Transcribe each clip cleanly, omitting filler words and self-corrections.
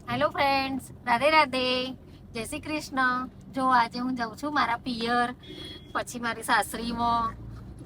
Hello friends, Radhe Radhe, જય શ્રી કૃષ્ણ. જો આજે હું જાઉં છું મારા પિયર, પછી મારી સાસરીમાં,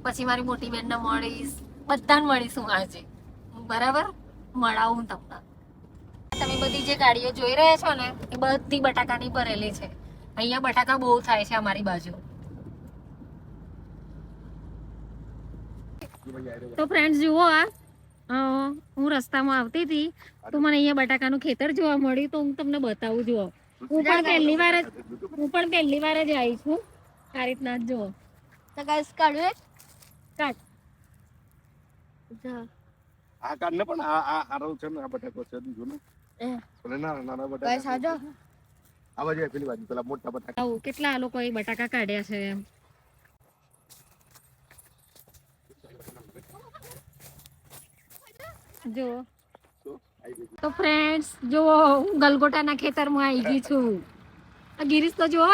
પછી મારી મોટી બેનને મળીશ, બધાને મળીશું આજે. બરાબર, મળાવું તમને. તમે બધી જે ગાડીઓ જોઈ રહ્યા છો ને એ બધી બટાકાની ભરેલી છે. અહીંયા બટાકા બહુ થાય છે અમારી બાજુ. તો ફ્રેન્ડ્સ જુઓ, હું રસ્તામાં આવતી હતી તો મને અહીંયા બટાકાનું ખેતર જોવા મળ્યું, તો હું તમને બતાવું. જુઓ, હું પણ પહેલી વાર જ આવી છું આ રીતના. જુઓ તો ગાઈસ, કાઢો કાઢ આ કાઢ ને, પણ આ આરો છે ને, આ બટાકો છે જો ને, નાના બટાકા ગાઈસ આજો. આ બાજુ પેલી બાજુ પેલા મોટા બટાકા. કેટલા આ લોકોએ બટાકા કાઢ્યા છે એમ. જો તો ફ્રેન્ડ્સ જુઓ, હું ગલગોટાના ખેતરમાં આવી ગઈ છું. આ ગિરીશ તો જુઓ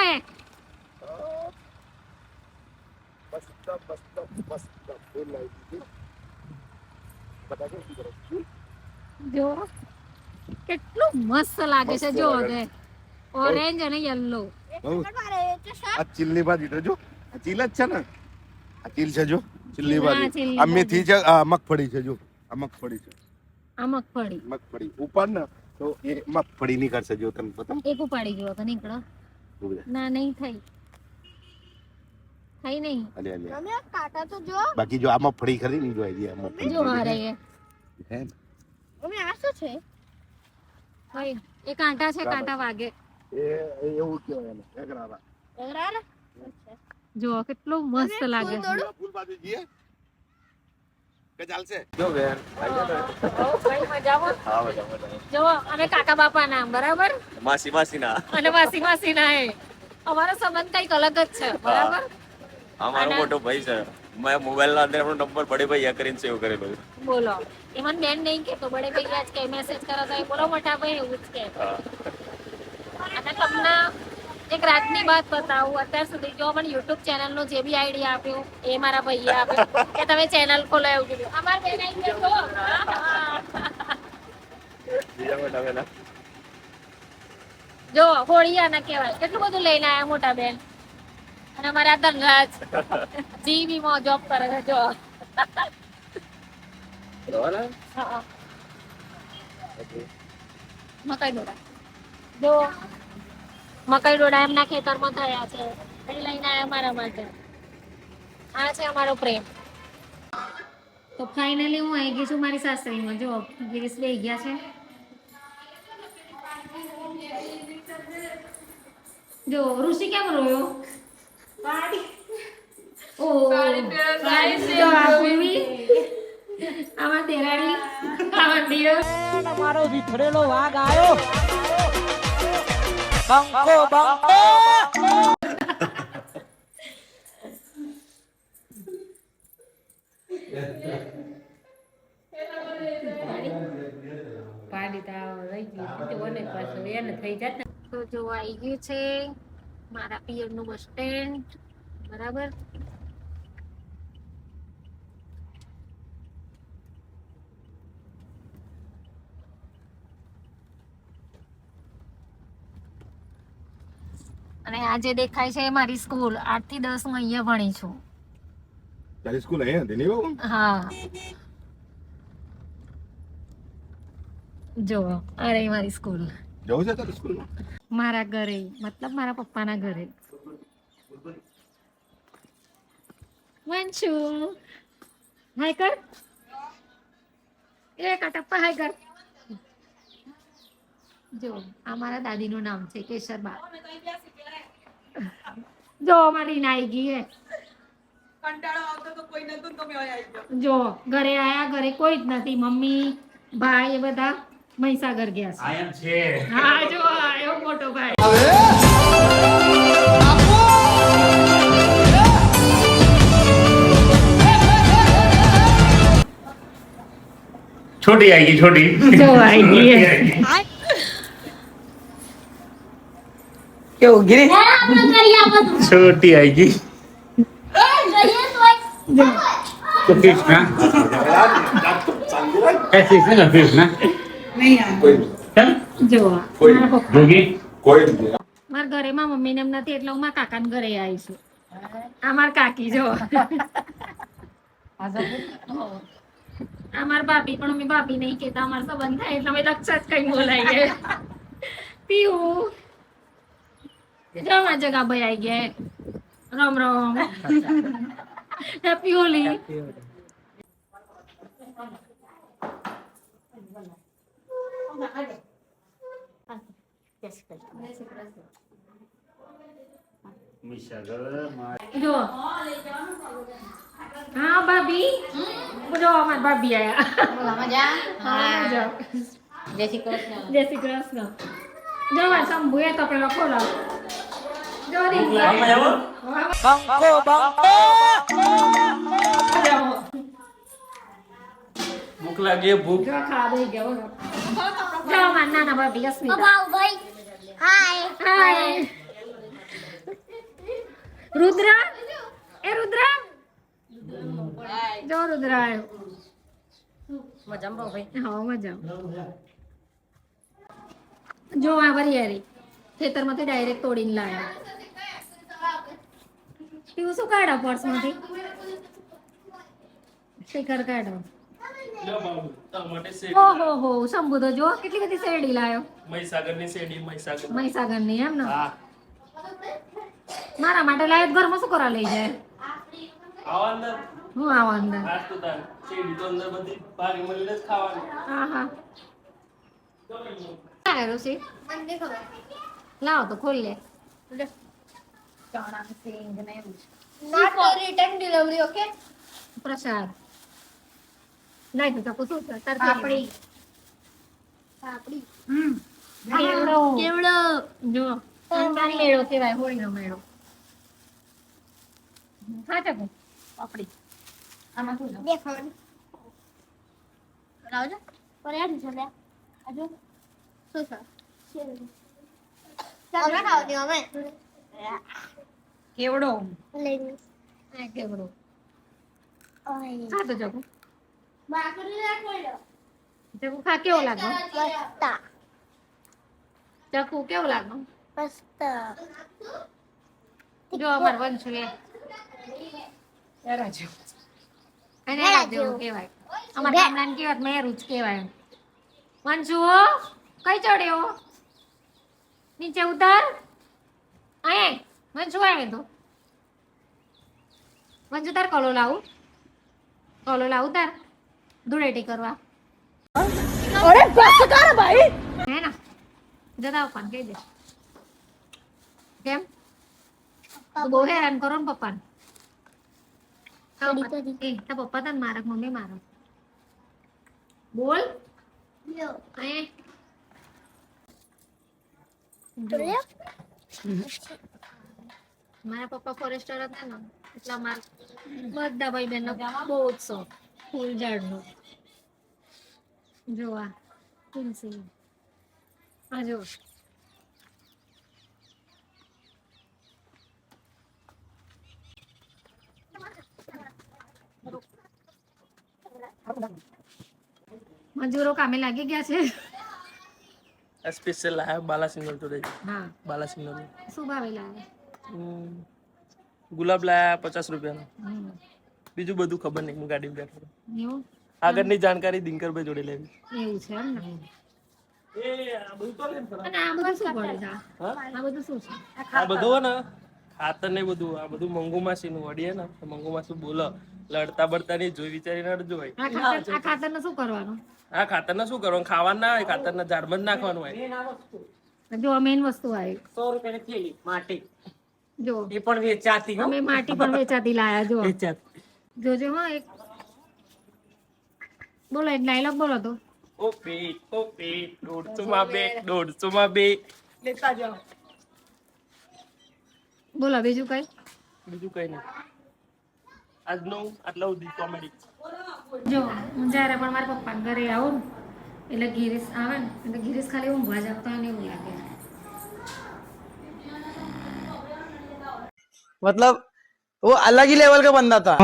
જો કેટલું મસ્ત લાગે છે. જો ઓરેન્જ અને યલો. આ ચીલની ભાજી તો જો, આ ચીલ જ છે ને, આ ચીલ છે જો, ચીલની ભાજી. આ મેથી છે, આ મગફળી છે જો, આ મગફળી છે. આ મગફળી ઉપર ને તો એ મગફળી નીકળશે જો, તને પતા? એક ઉપાડી ગયો તો નીકળો ના, નહીં થઈ નહીં. અલે કાટા તો જો, બાકી જો આ મગફળી ખરી ની જો, આ મગફળી જો આ રહી હે. અમે આ શું છે ભાઈ? એ કાંટા છે, કાંટા વાગે એ એવું કહેવાય એને, એગરારા. જો કેટલું મસ્ત લાગે છે. ફૂલ બાજુ જીએ કે ચાલશે જો બેન. ભાઈ મજામાં? હા મજામાં. જો અમે કાકા બાપા ના, બરાબર, માસી ના અને માસી ના. અમારો સંબંધ કઈક અલગ જ છે, બરાબર. અમારો મોટો ભાઈ છે. મેં મોબાઈલ ના અંદર આપણો નંબર બડે ભાઈ આ કરીને સેવ કરેલો છે. બોલો, એમાં બેન નહીં કે તો બડે ભાઈ આજ કે મેસેજ કરો તો બોલો મોટા ભાઈ એવું જ કે. અને તમને એક રાતની વાત બતાવું. અત્યાર સુધી જો મને યુટ્યુબ ચેનલ નો જે બી આઈડિયા આપ્યો એ મારા ભાઈએ આપ્યો કે તમે ચેનલ ખોલો એવું કીધું. અમાર બેન આવી ગયો જો હોળિયા ના કહેવાય, કેટલું બધું લઈને આયા મોટા બેન. અને અમારા ધનરાજ જીવી માં જોબ કરે છે. જો મકાઈ ડોડા, જો મકાઈ ડોડા એમના ખેતરમાં થયા છે, એ લઈને આયા મારા માટે. આ છે અમારો પ્રેમ. તો ફાઇનલી હું આવી ગઈ છું મારી સાસરીમાં. જો ગિરીશ બેહી ગયા છે. જો ઋષિ કેમ રોયો? આમાં તેરાડી, આમાં દિયર. મારો વિખરેલો વાઘ આવ્યો. બંકો બંકો. તો જો આવી ગયું છે મારા પિયર નું બસ સ્ટેન્ડ, બરાબર. અને આ જે દેખાય છે મારી સ્કૂલ. 8 થી 10 હું અહીંયા ભણી છું. તારી સ્કૂલ અહીંયા હતી ને? હા, જો આ રહી મારી સ્કૂલ. જવું છે તારી સ્કૂલમાં? મારા ઘરે, મતલબ મારા પપ્પાના ઘરે. વંશુ હાય કર, એ કાટપ્પા હાય કર. જો આ મારા દાદીનું નામ છે કેશરબા. જો મારી નાઈ ગઈ હે. જો ઘરે આયા, ઘરે કોઈ જ નથી. મમ્મી ભાઈ એ બધા મહીસાગર ગયા છે. હા જો આવ્યો મોટો ભાઈ. छोटी आएगी, छोटी जो आएगी है। કેવું ગિરી? छोटी आएगी तो फिश ना ऐसे ना फिश ना નહીં આ चल જો કોઈ મારા પપ્પા જોગી કોઈ નથી. મારા ઘરે મારા મમ્મીને એમ નથી એટલે હું મારા કાકાના ઘરે આવી છું આ મારા કાકી જો આ મારા ભાભી પણ અમે ભાભી નહીં કહેતા અમારા સંબંધ થાય એટલે અમે લક્ષ જ કઈ બોલાઈએ પીવું જો મારા જગા ભાઈ આવી ગયા રામ રામ હેપી હોલી જો હા ભાભી જો અમાર ભાભી આયા હા જય શ્રી કૃષ્ણ જો આ શંભુ એ તો પેલો ખોલો જો રી બંકો બંકો ભૂખ લાગી ભૂખ જો ખા દઈ ગયો જો માર નાના ભાભી અસ્મિતા હાય રુદ્ર એ રુદ્ર જો રુદ્ર આવ્યો મજામાં ભાઈ હા મજામાં જો આ વરિયારી ખેતરમાંથી ડાયરેક્ટ તોડીને લાવ્યા પીવું શું કાઢો પર્સમાંથી સ્ટીકર કાઢો ઓહો હો શંભુ તો જો કેટલી બધી શેરડી લાવ્યો મહીસાગરની શેરડી મહીસાગરની એમ ને મારા માટે લાવ્યો તો ઘરમાં શું કરવા લઈ જાય હું આવા અંદર હા હા આવ્યો છે લાવો તો ખોલ લે પ્રસાદ લાઈ તો શું છે તાર પાપડી કેવડો જો અંગારી મેળો કહેવાય હોળીનો મેળો હા ચાકુ પાપડી આમાં શું કેવડો કેવડો હા તો ચાકુ ચાકુ ખા કેવો લાગો ચાકુ કેવો લાગો જો અમાર વંશુ એ અને એરા જેવું કહેવાય અમાર ગામડાને કહેવાય મેરું જ કહેવાય વંશુ કઈ ચડ્યો નીચે ઉતાર આય વંશુ આવે તો વંશુ તાર કલો લાવું તાર ધૂળેટી કરવા અરે બસ કર ભાઈ હે ના જતા પપ્પાને કહી દે કેમ તું બહુ હેરાન કરો ને પપ્પાને તારા પપ્પા તને મારે મમ્મી મારે બોલ મારા પપ્પા ફોરેસ્ટર હતા ને એટલે મારા બધા ભાઈ બહેન બહુ જ શોખ ફૂલ ઝાડનો જોવા તુલસી આ જો મજૂરો કામે લાગી ગયા છે સ્પેશિયલ લાયા બાલાસિંગર જોડે હા બાલાસિંગર શું ભાવે લાવે ગુલાબ લાયા 50 રૂપિયાનો બીજું બધું ખબર નહીં હું ગાડીમાં બેઠો એવું આગળની જાણકારી દિનકરભાઈ જોડે લેવી એવું છે એમ ને આ બધું તો લેન અને આ બધું શું પડે છે આ બધું શું છે આ બધું ને ખાતર ને બધું આ બધું મંગુ માસી નું વડીએ ને મંગુ માસી બોલો લડતા બળતા નહીં જોઈ વિચારીને અડજો હોય આ ખાતરને શું કરવાનું આ ખાતર ને શું કરવાનું ખાવાનું ના હોય ખાતર ના ઝાડમાં જ નાખવાનું હોય જો મેઇન વસ્તુ આવી 100 રૂપિયાની થેલી માટી જો એ પણ વેચાતી અમે માટી પણ વેચાતી લાયા જો વેચાતી જોજો હા એક બોલો એક ડાયલોગ બોલો તો ઓ પેટ 150 માં બે 150 માં બે લેતા જાઓ બોલો બીજું કઈ બીજું કઈ નહીં આજનું આટલા સુધી કોમેડી જો હું જ્યારે પણ મારા પપ્પા ઘરે આવું ને એટલે ગિરીશ આવે ને એટલે ગિરીશ ખાલી ઊંઘવા જ આવતા હોય ને એવું લાગે मतलब वो अलग ही लेवल का बंदा था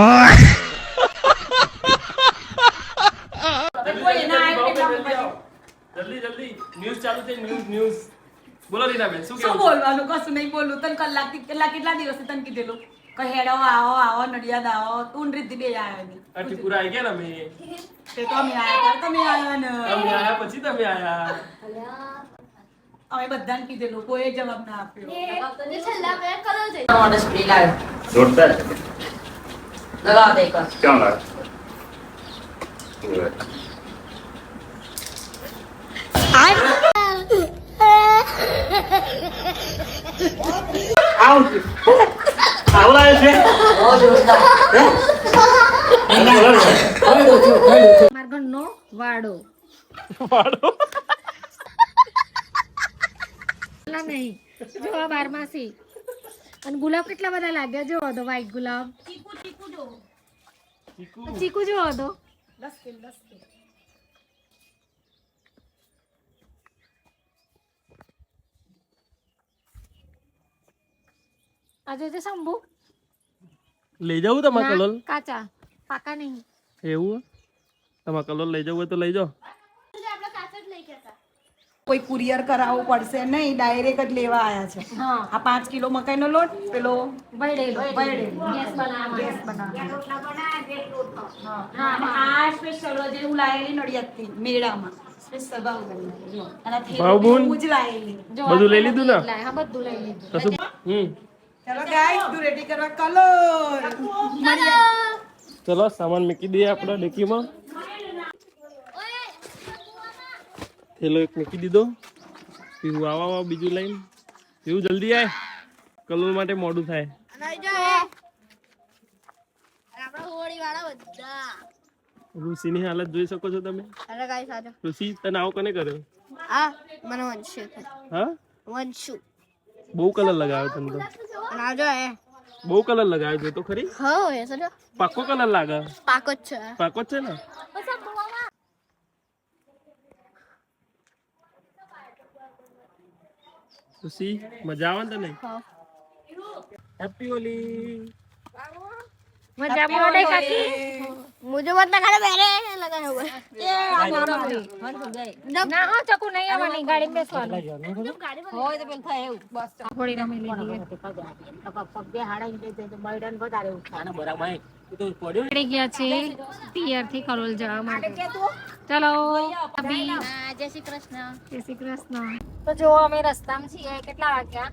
જલ્દી જલ્દી ન્યૂઝ ચાલુ છે ન્યૂઝ બોલો રીનાબેન શું શું કેવું બોલવાનું કશું નહીં બોલવું તને કેટલા દિવસથી તને કીધેલું કે હેડો આવો નડિયાદ આવો તું રીતિ બે આવ્યા નહીં ત્રિપુરા આવી ગયા ને અમે તે તો અમે આયા તમે આયા ને અમે આયા પછી તમે આયા અમે બધાને કીધેલું કોઈ જવાબ ના આપ્યો જોરદાર લગાવ દે કર ક્યાં લાગે મારા ઘરનો વાડો ના નહીં જો આ બારમાસી અને ગુલાબ કેટલા બધા લાગ્યા જો તો વ્હાઈટ ગુલાબ ચીકુ જો તો આજે તે શંભુ લઈ જવું તમારે ના, કલોલ કાચા પાકા નહીં એવું તમારે કલોલ લઈ જવું હોય તો લઈ જાઓ કોઈ કુરિયર કરાવવું પડશે નહીં ડાયરેક્ટ જ લેવા આયા છે હા આ 5 કિલો મકાઈનો લોટ પેલો બળેલો બળેલો. ગેસ બનાવવા ગેસ બનાવવાનો. હા અને આ સ્પેશિયલ જે હું લાયેલી નડિયાદથી મેળામાં સ્પેશિયલ ભાવ બનાવેલી જો અને ભાવબૂન? હું જ લાયેલી જો બધું લઈ આ લીધું ને? હા બધું લઈ લીધું કશું ચલો ગાઈસ તું રેડી કરવા કલર ચલો સામાન મૂકી દઈએ આપણે ડેકીમાં થેલો એક મૂકી દીધો પીવું આવા બીજું લઈને પીવું જલ્દી આય કલોલ માટે મોડું થાય ઋષિની હાલત જોઈ શકો છો તમે ઋષિ તને આવો કોને કર્યો હા બહુ કલર લગાવ્યો તને તો બહુ કલર લગાવ્યો છે તો ખરી પાકો કલર લાગે પાકો જ છે ને ખુશી મજા આવે ને તને હેપી હોલી મજા પડે કાકી मुझे मत लगा मेरे लगा हुआ ના હો ચકુ નહીં આવવાની ગાડી બેસવાનું હોય તો પેલ થાય એવું બસ થોડી રમી લીધી પગે હાડા દે બળડન વધારે ઉઠાના બરાબર તો પડ્યો પડી ગયા છે પિયર થી કરોલ જવા માટે ચલો અભી જય શ્રી કૃષ્ણ જય શ્રી કૃષ્ણ તો જો અમે રસ્તામાં છીએ કેટલા વાગ્યા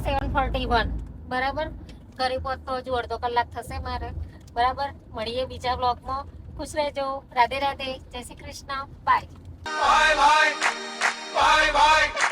7:41 બરાબર ઘરે પહોંચતો હજુ અડધો કલાક થશે મારે બરાબર મળીએ બીજા બ્લોગમાં ખુશ રહેજો રાધે રાધે જય Shri Krishna bye bye bye bye bye